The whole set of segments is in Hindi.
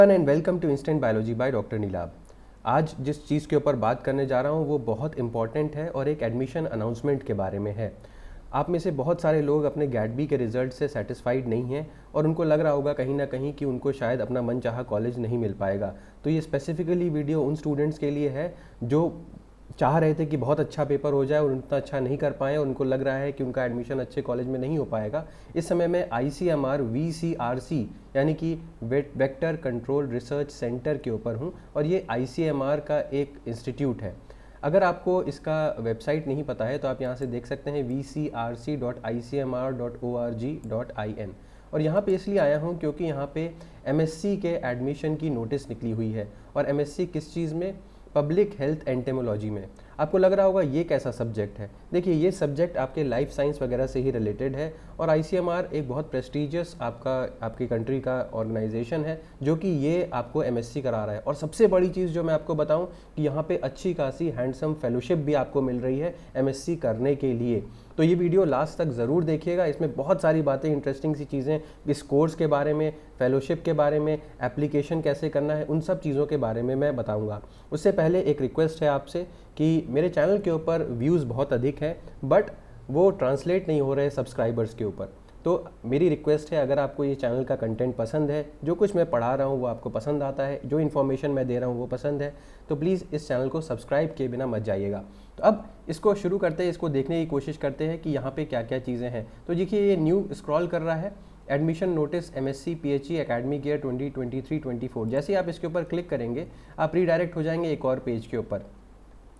And welcome to instant biology by doctor Neelabh. आज जिस चीज़ के ऊपर बात करने जा रहा हूँ वो बहुत इंपॉर्टेंट है और एक एडमिशन अनाउंसमेंट के बारे में है। आप में से बहुत सारे लोग अपने गैट-बी के रिजल्ट से सेटिस्फाइड नहीं हैं और उनको लग रहा होगा कहीं ना कहीं कि उनको शायद अपना मनचाहा कॉलेज नहीं मिल पाएगा। तो ये स्पेसिफिकली वीडियो उन स्टूडेंट्स के लिए है जो चाह रहे थे कि बहुत अच्छा पेपर हो जाए और उतना अच्छा नहीं कर पाए और उनको लग रहा है कि उनका एडमिशन अच्छे कॉलेज में नहीं हो पाएगा। इस समय मैं ICMR VCRC यानी कि वेक्टर कंट्रोल रिसर्च सेंटर के ऊपर हूँ और ये ICMR का एक इंस्टीट्यूट है। अगर आपको इसका वेबसाइट नहीं पता है तो आप यहाँ से देख सकते हैं vcrc.icmr.org.in। और यहाँ पे इसलिए आया हूँ क्योंकि यहाँ पे MSc के एडमिशन की नोटिस निकली हुई है। और MSc किस चीज़ में? पब्लिक हेल्थ एंटेमोलॉजी में। आपको लग रहा होगा ये कैसा सब्जेक्ट है। देखिए, ये सब्जेक्ट आपके लाइफ साइंस वगैरह से ही रिलेटेड है और ICMR एक बहुत प्रेस्टीजियस आपकी कंट्री का ऑर्गेनाइजेशन है जो कि ये आपको MSc करा रहा है। और सबसे बड़ी चीज़ जो मैं आपको बताऊं कि यहाँ पे अच्छी खासी हैंडसम फेलोशिप भी आपको मिल रही है MSc करने के लिए। तो ये वीडियो लास्ट तक ज़रूर देखिएगा, इसमें बहुत सारी बातें, इंटरेस्टिंग सी चीज़ें इस कोर्स के बारे में, फेलोशिप के बारे में, एप्लीकेशन कैसे करना है, उन सब चीज़ों के बारे में मैं बताऊंगा। उससे पहले एक रिक्वेस्ट है आपसे कि मेरे चैनल के ऊपर व्यूज़ बहुत अधिक हैं बट वो ट्रांसलेट नहीं हो रहे सब्सक्राइबर्स के ऊपर। तो मेरी रिक्वेस्ट है, अगर आपको ये चैनल का कंटेंट पसंद है, जो कुछ मैं पढ़ा रहा हूँ वो आपको पसंद आता है, जो इन्फॉर्मेशन मैं दे रहा हूँ वो पसंद है, तो प्लीज़ इस चैनल को सब्सक्राइब किए बिना मत जाइएगा। तो अब इसको शुरू करते हैं, इसको देखने की कोशिश करते हैं कि यहाँ पे क्या क्या चीज़ें हैं। तो देखिए, ये न्यू स्क्रॉल कर रहा है, admission notice MSc PHE academic year 2023-24। जैसे ही आप इसके ऊपर क्लिक करेंगे आप रीडायरेक्ट हो जाएंगे एक और पेज के ऊपर।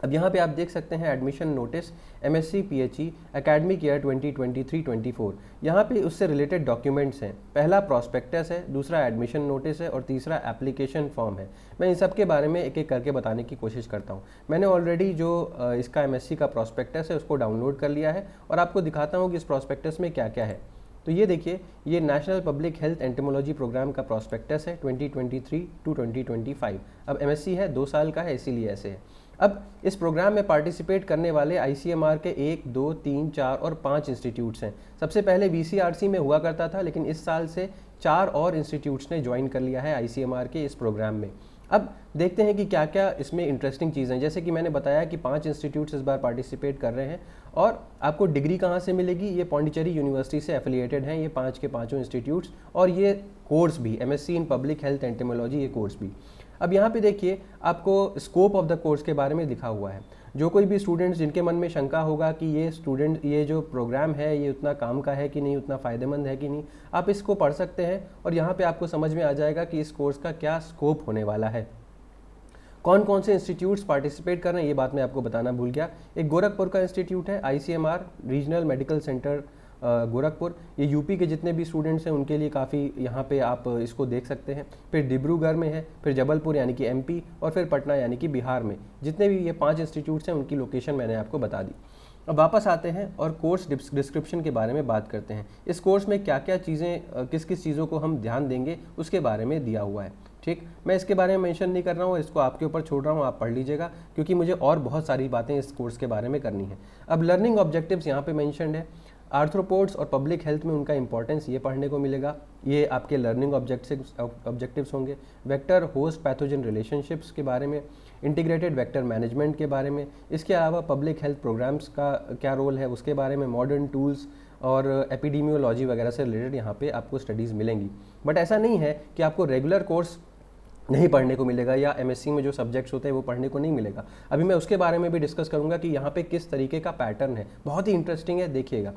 अब यहाँ पे आप देख सकते हैं admission notice MSc PHE academic year 2023-24। यहाँ पे उससे रिलेटेड डॉक्यूमेंट्स हैं। पहला प्रॉस्पेक्टस है, दूसरा एडमिशन नोटिस है और तीसरा एप्लीकेशन फॉर्म है। मैं इन सब के बारे में एक एक करके बताने की कोशिश करता हूँ। मैंने ऑलरेडी जो इसका MSc का प्रॉस्पेक्टस है उसको डाउनलोड कर लिया है और आपको दिखाता हूँ कि इस प्रॉस्पेक्टस में क्या क्या है। तो ये देखिए, ये national public health entomology programme का प्रॉस्पेक्टस है 2023 टू 2025। अब MSc है, 2 साल का है, इसीलिए ऐसे है। अब इस प्रोग्राम में पार्टिसिपेट करने वाले ICMR के 1, 2, 3, 4 और 5 इंस्टीट्यूट्स हैं। सबसे पहले VCRC में हुआ करता था, लेकिन इस साल से 4 और इंस्टीट्यूट्स ने ज्वाइन कर लिया है ICMR के इस प्रोग्राम में। अब देखते हैं कि क्या क्या इसमें इंटरेस्टिंग चीज़ें हैं। जैसे कि मैंने बताया कि 5 इंस्टीट्यूट्स इस बार पार्टिसिपेट कर रहे हैं और आपको डिग्री कहाँ से मिलेगी? ये पौंडीचेरी यूनिवर्सिटी से एफिलिएटेड हैं ये 5 के 5 इंस्टीट्यूट्स, और ये कोर्स भी MSc in public health entomology, ये कोर्स भी। अब यहाँ पे देखिए, आपको स्कोप ऑफ द कोर्स के बारे में लिखा हुआ है। जो कोई भी स्टूडेंट्स जिनके मन में शंका होगा कि ये जो प्रोग्राम है ये उतना काम का है कि नहीं, उतना फ़ायदेमंद है कि नहीं, आप इसको पढ़ सकते हैं और यहाँ पे आपको समझ में आ जाएगा कि इस कोर्स का क्या स्कोप होने वाला है। कौन कौन से इंस्टीट्यूट्स पार्टिसिपेट कर रहे हैं ये बात मैं आपको बताना भूल गया। एक गोरखपुर का इंस्टीट्यूट है ICMR regional medical centre Gorakhpur. ये यूपी के जितने भी स्टूडेंट्स हैं उनके लिए काफ़ी यहाँ पे आप इसको देख सकते हैं। फिर डिब्रूगढ़ में है, फिर जबलपुर यानी कि MP, और फिर पटना यानी कि बिहार में। जितने भी ये 5 इंस्टीट्यूट्स हैं उनकी लोकेशन मैंने आपको बता दी। अब वापस आते हैं और कोर्स डिस्क्रिप्शन के बारे में बात करते हैं। इस कोर्स में क्या क्या चीज़ें, किस किस चीज़ों को हम ध्यान देंगे उसके बारे में दिया हुआ है। ठीक, मैं इसके बारे में मेंशन नहीं कर रहा हूँ, इसको आपके ऊपर छोड़ रहा हूँ, आप पढ़ लीजिएगा क्योंकि मुझे और बहुत सारी बातें इस कोर्स के बारे में करनी है। अब लर्निंग ऑब्जेक्टिव्स यहाँ पे मेंशन्ड है। आर्थ्रोपोड्स और पब्लिक हेल्थ में उनका इंपॉर्टेंस ये पढ़ने को मिलेगा, ये आपके लर्निंग ऑब्जेक्टिव्स होंगे। वेक्टर होस्ट पैथोजन रिलेशनशिप्स के बारे में, इंटीग्रेटेड वेक्टर मैनेजमेंट के बारे में, इसके अलावा पब्लिक हेल्थ प्रोग्राम्स का क्या रोल है उसके बारे में, मॉडर्न टूल्स और एपिडेमियोलॉजी वगैरह से रिलेटेड यहाँ पे आपको स्टडीज़ मिलेंगी। बट ऐसा नहीं है कि आपको रेगुलर कोर्स नहीं पढ़ने को मिलेगा या MSc में जो सब्जेक्ट्स होते हैं वो पढ़ने को नहीं मिलेगा। अभी मैं उसके बारे में भी डिस्कस करूंगा कि यहाँ पे किस तरीके का पैटर्न है, बहुत ही इंटरेस्टिंग है, देखिएगा।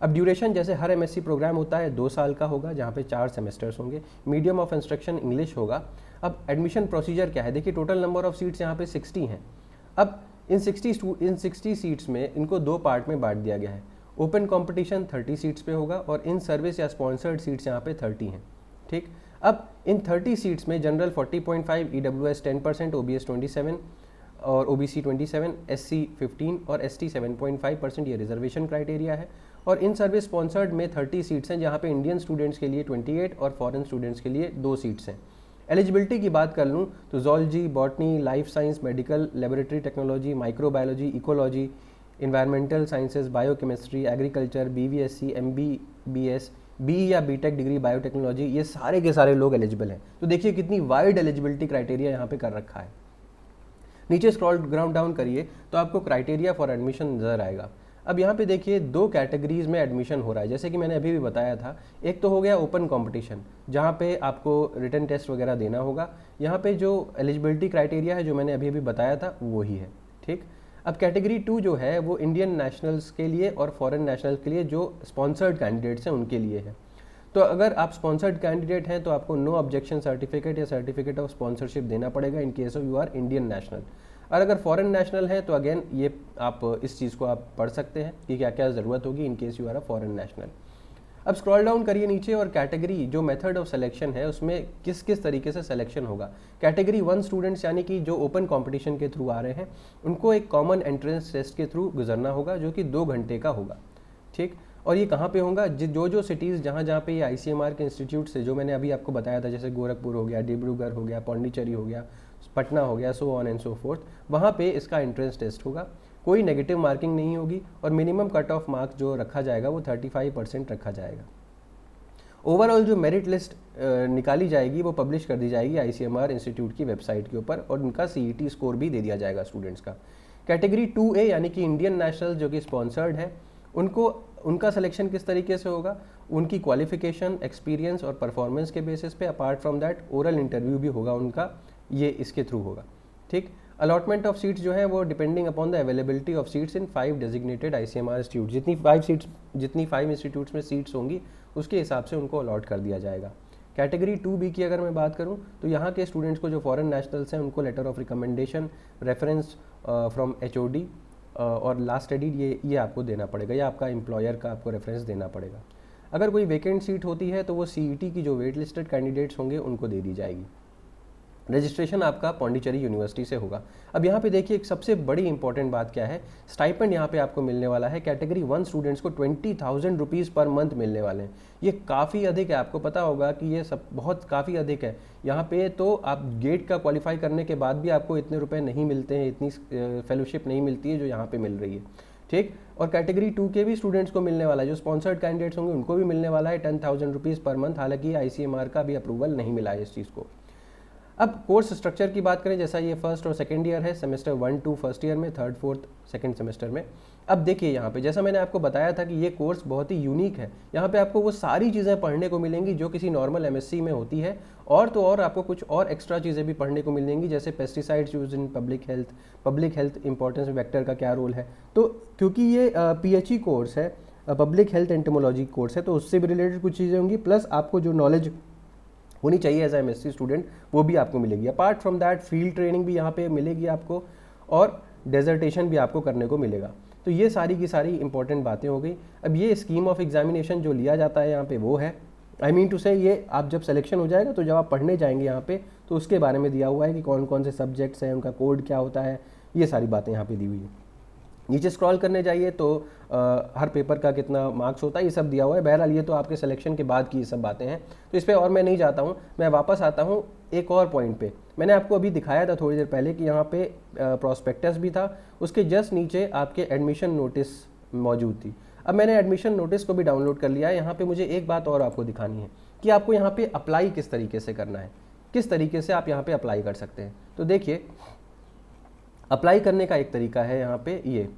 अब ड्यूरेशन, जैसे हर MSc प्रोग्राम होता है 2 साल का होगा जहाँ पे 4 सेमेस्टर्स होंगे। मीडियम ऑफ इंस्ट्रक्शन इंग्लिश होगा। अब एडमिशन प्रोसीजर क्या है? देखिए, टोटल नंबर ऑफ सीट्स यहाँ पे 60 हैं। अब इन 60 सीट्स में इनको 2 पार्ट में बांट दिया गया है। ओपन कॉम्पिटिशन 30 सीट्स पे होगा और इन सर्विस या स्पॉन्सर्ड सीट्स यहाँ पे 30 हैं। ठीक, अब इन 30 सीट्स में जनरल 40.5, EWS 10%, OBS 27 और OBC 27, SC 15 और ST 7.5%, ये रिजर्वेशन क्राइटेरिया है। और इन सर्विस स्पॉन्सर्ड में 30 सीट्स हैं जहाँ पे इंडियन स्टूडेंट्स के लिए 28 और फॉरेन स्टूडेंट्स के लिए 2 सीट्स हैं। एलिजिबिलिटी की बात कर लूँ तो zoology, botany, life science, medical, laboratory technology, microbiology, ecology, environmental sciences, biochemistry, agriculture, BVSC, MBBS, B या बीटेक डिग्री बायोटेक्नोलॉजी, ये सारे के सारे लोग एलिजिबल हैं। तो देखिए कितनी वाइड एलिजिबिलिटी क्राइटेरिया यहाँ पे कर रखा है। नीचे स्क्रॉल ग्राउंड डाउन करिए तो आपको क्राइटेरिया फॉर एडमिशन नजर आएगा। अब यहाँ पे देखिए 2 कैटेगरीज में एडमिशन हो रहा है, जैसे कि मैंने अभी भी बताया था। एक तो हो गया ओपन कंपटीशन, जहाँ पे आपको रिटन टेस्ट वगैरह देना होगा। यहाँ पे जो एलिजिबिलिटी क्राइटेरिया है जो मैंने अभी अभी बताया था वो ही है, ठीक। अब कैटेगरी 2 जो है वो इंडियन नेशनल्स के लिए और फॉरेन नेशनल्स के लिए जो स्पॉन्सर्ड कैंडिडेट्स हैं उनके लिए है। तो अगर आप स्पॉन्सर्ड कैंडिडेट हैं तो आपको नो ऑब्जेक्शन सर्टिफिकेट या सर्टिफिकेट ऑफ स्पॉन्सरशिप देना पड़ेगा in case of you are Indian national. और अगर फॉरेन नेशनल है तो अगेन ये आप इस चीज़ को आप पढ़ सकते हैं कि क्या क्या ज़रूरत होगी in case you are a foreign national. अब स्क्रॉल डाउन करिए नीचे और कैटेगरी जो मेथड ऑफ सिलेक्शन है उसमें किस किस तरीके से सिलेक्शन होगा। कैटेगरी 1 स्टूडेंट्स यानी कि जो ओपन कंपटीशन के थ्रू आ रहे हैं उनको एक कॉमन एंट्रेंस टेस्ट के थ्रू गुजरना होगा जो कि 2 घंटे का होगा, ठीक। और ये कहाँ पे होगा, जो सिटीज़ जहाँ पे ये ICMR के इंस्टीट्यूट से जो मैंने अभी आपको बताया था, जैसे गोरखपुर हो गया, डिब्रूगढ़ हो गया, पौंडीचेरी हो गया, पटना हो गया, so on and so fourth, वहाँ पे इसका एंट्रेंस टेस्ट होगा। कोई नेगेटिव मार्किंग नहीं होगी और मिनिमम कट ऑफ मार्क्स जो रखा जाएगा वो 35% रखा जाएगा। ओवरऑल जो मेरिट लिस्ट निकाली जाएगी वो पब्लिश कर दी जाएगी ICMR इंस्टीट्यूट की वेबसाइट के ऊपर और उनका CET स्कोर भी दे दिया जाएगा स्टूडेंट्स का। कैटेगरी 2A यानी कि इंडियन नेशनल जो कि स्पॉन्सर्ड है उनका सिलेक्शन किस तरीके से होगा, उनकी क्वालिफिकेशन, एक्सपीरियंस और परफॉर्मेंस के बेसिस पे, apart from that oral interview भी होगा उनका, ये इसके थ्रू होगा, ठीक। अलॉटमेंट ऑफ सीट्स जो है वो depending upon the availability of seats in 5 designated ICMR institute. जितनी 5 इंस्टीट्यूट्स में सीट्स होंगी उसके हिसाब से उनको अलॉट कर दिया जाएगा। कैटेगरी 2B की अगर मैं बात करूं तो यहाँ के स्टूडेंट्स को जो फॉरेन नेशनल्स हैं उनको letter of recommendation, reference from HOD और लास्ट स्टडी ये आपको देना पड़ेगा, या आपका एम्प्लॉयर का आपको रेफरेंस देना पड़ेगा। अगर कोई वैकेंट सीट होती है तो वो CET की जो वेट लिस्टेड कैंडिडेट्स होंगे उनको दे दी जाएगी। रजिस्ट्रेशन आपका पौंडीचेरी यूनिवर्सिटी से होगा। अब यहाँ पे देखिए एक सबसे बड़ी इंपॉर्टेंट बात क्या है, स्टाइपेंड यहाँ पे आपको मिलने वाला है। कैटेगरी 1 स्टूडेंट्स को 20,000 रुपीज़ पर मंथ मिलने वाले हैं। ये काफ़ी अधिक है, आपको पता होगा कि ये सब बहुत काफ़ी अधिक है। यहाँ पे तो आप गेट का क्वालिफाई करने के बाद भी आपको इतने रुपए नहीं मिलते हैं, इतनी फेलोशिप नहीं मिलती है जो यहाँ पे मिल रही है, ठीक। और कैटेगरी 2 के भी स्टूडेंट्स को मिलने वाला है, जो स्पॉन्सर्ड कैंडिडेट्स होंगे उनको भी मिलने वाला है 10,000 रुपीज़ पर मंथ। हालांकि ICMR का भी अप्रूवल नहीं मिला है इस चीज़ को। अब कोर्स स्ट्रक्चर की बात करें, जैसा ये फर्स्ट और सेकंड ईयर है, सेमेस्टर 1 2 फर्स्ट ईयर में, 3rd 4th सेकंड सेमेस्टर में। अब देखिए यहाँ पे जैसा मैंने आपको बताया था कि ये कोर्स बहुत ही यूनिक है। यहाँ पे आपको वो सारी चीज़ें पढ़ने को मिलेंगी जो किसी नॉर्मल MSc में होती है, और तो और आपको कुछ और एक्स्ट्रा चीज़ें भी पढ़ने को मिलेंगी, जैसे pesticides use in public health importance vector का क्या रोल है। तो क्योंकि ये PHE कोर्स है, पब्लिक हेल्थ एंटेमोलॉजी कोर्स है, तो उससे भी रिलेटेड कुछ चीज़ें होंगी, प्लस आपको जो नॉलेज होनी चाहिए एज MSc स्टूडेंट वो भी आपको मिलेगी। Apart from that field training भी यहाँ पे मिलेगी आपको, और डेजर्टेशन भी आपको करने को मिलेगा। तो ये सारी की सारी इंपॉर्टेंट बातें हो गई। अब ये स्कीम ऑफ एग्जामिनेशन जो लिया जाता है यहाँ पे वो है, आई मीन टू से, ये आप जब सिलेक्शन हो जाएगा तो जब आप पढ़ने जाएंगे यहाँ पे तो उसके बारे में दिया हुआ है कि कौन कौन से सब्जेक्ट्स हैं, उनका कोड क्या होता है, ये सारी बातें यहाँ पे दी हुई है। नीचे स्क्रॉल करने जाइए तो हर पेपर का कितना मार्क्स होता है ये सब दिया हुआ है। बहरहाल ये तो आपके सिलेक्शन के बाद की ये सब बातें हैं, तो इस पर और मैं नहीं जाता हूँ। मैं वापस आता हूँ एक और पॉइंट पे। मैंने आपको अभी दिखाया था थोड़ी देर पहले कि यहाँ पे प्रॉस्पेक्टस भी था, उसके जस्ट नीचे आपके एडमिशन नोटिस मौजूद थी। अब मैंने एडमिशन नोटिस को भी डाउनलोड कर लिया है। यहाँ पे मुझे एक बात और आपको दिखानी है कि आपको यहाँ पे अप्लाई किस तरीके से करना है, किस तरीके से आप यहाँ पे अप्लाई कर सकते हैं। तो देखिए अप्लाई करने का एक तरीका है, यहाँ पे ये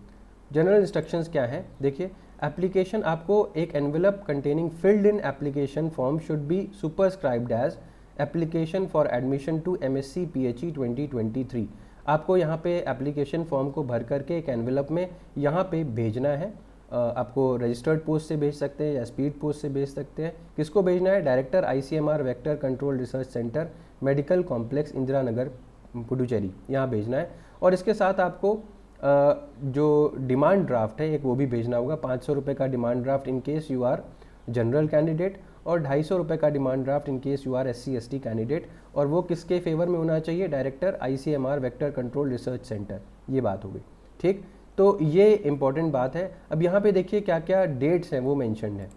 जनरल इंस्ट्रक्शंस क्या है। देखिए एप्लीकेशन, आपको एक envelope containing filled in application form should be superscribed as application for admission to MSc PHE 2023। आपको यहाँ पे एप्लीकेशन फॉर्म को भर करके एक एनवेलप में यहाँ पे भेजना है। आपको रजिस्टर्ड पोस्ट से भेज सकते हैं या स्पीड पोस्ट से भेज सकते हैं। किसको भेजना है? Director ICMR vector control research centre, medical complex, Indira Nagar, Puducherry, यहाँ भेजना है। और इसके साथ आपको जो डिमांड ड्राफ्ट है एक वो भी भेजना होगा। 500 रुपये का demand draft in case you are general candidate, और 250 रुपये का demand draft in case you are SC ST candidate. और वो किसके फेवर में होना चाहिए? Director ICMR vector control research centre. ये बात हो गई, ठीक। तो ये इंपॉर्टेंट बात है। अब यहाँ पे देखिए क्या क्या डेट्स हैं वो मेंशन्ड है।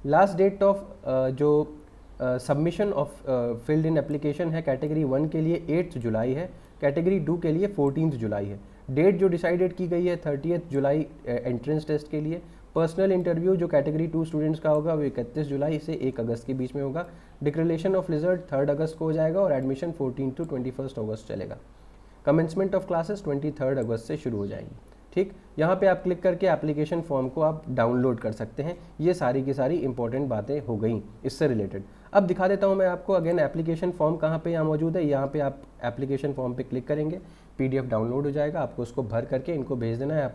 लास्ट डेट ऑफ जो submission of field in application है कैटेगरी 1 के लिए 8 जुलाई है, कैटेगरी 2 के लिए 14 जुलाई है। डेट जो डिसाइडेड की गई है 30 जुलाई एंट्रेंस टेस्ट के लिए, पर्सनल इंटरव्यू जो कैटेगरी 2 स्टूडेंट्स का होगा वो 31 जुलाई से 1 अगस्त के बीच में होगा। डिक्लेरेशन ऑफ रिजल्ट 3 अगस्त को हो जाएगा और एडमिशन 14 to 21 अगस्त चलेगा। कमेंसमेंट ऑफ क्लासेस 23 अगस्त से शुरू हो जाएंगी। ठीक, यहाँ पे आप क्लिक करके एप्लीकेशन फॉर्म को आप डाउनलोड कर सकते हैं। ये सारी की सारी इंपॉर्टेंट बातें हो गई इससे रिलेटेड। अब दिखा देता हूँ मैं आपको अगेन एप्लीकेशन फॉर्म कहाँ पे यहाँ मौजूद है। यहाँ पे आप एप्लीकेशन फॉर्म पे क्लिक करेंगे, PDF डाउनलोड हो जाएगा, आपको उसको भर करके इनको भेज देना है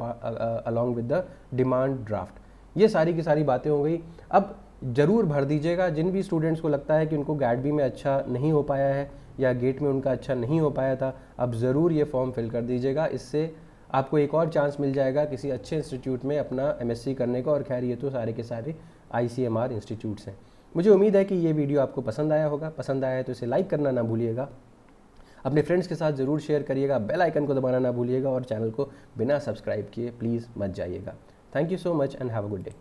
along with the demand draft. ये सारी की सारी बातें हो गई। अब ज़रूर भर दीजिएगा। जिन भी स्टूडेंट्स को लगता है कि उनको गैट में अच्छा नहीं हो पाया है या गेट में उनका अच्छा नहीं हो पाया था, अब ज़रूर ये फॉर्म फिल कर दीजिएगा। इससे आपको एक और चांस मिल जाएगा किसी अच्छे इंस्टीट्यूट में अपना MSc करने का। और खैर ये तो सारे के सारे ICMR इंस्टीट्यूट्स हैं। मुझे उम्मीद है कि ये वीडियो आपको पसंद आया होगा। पसंद आया है तो इसे लाइक करना ना भूलिएगा, अपने फ्रेंड्स के साथ ज़रूर शेयर करिएगा, बेल आइकन को दबाना ना भूलिएगा और चैनल को बिना सब्सक्राइब किए प्लीज़ मत जाइएगा। Thank you so much and have a good day.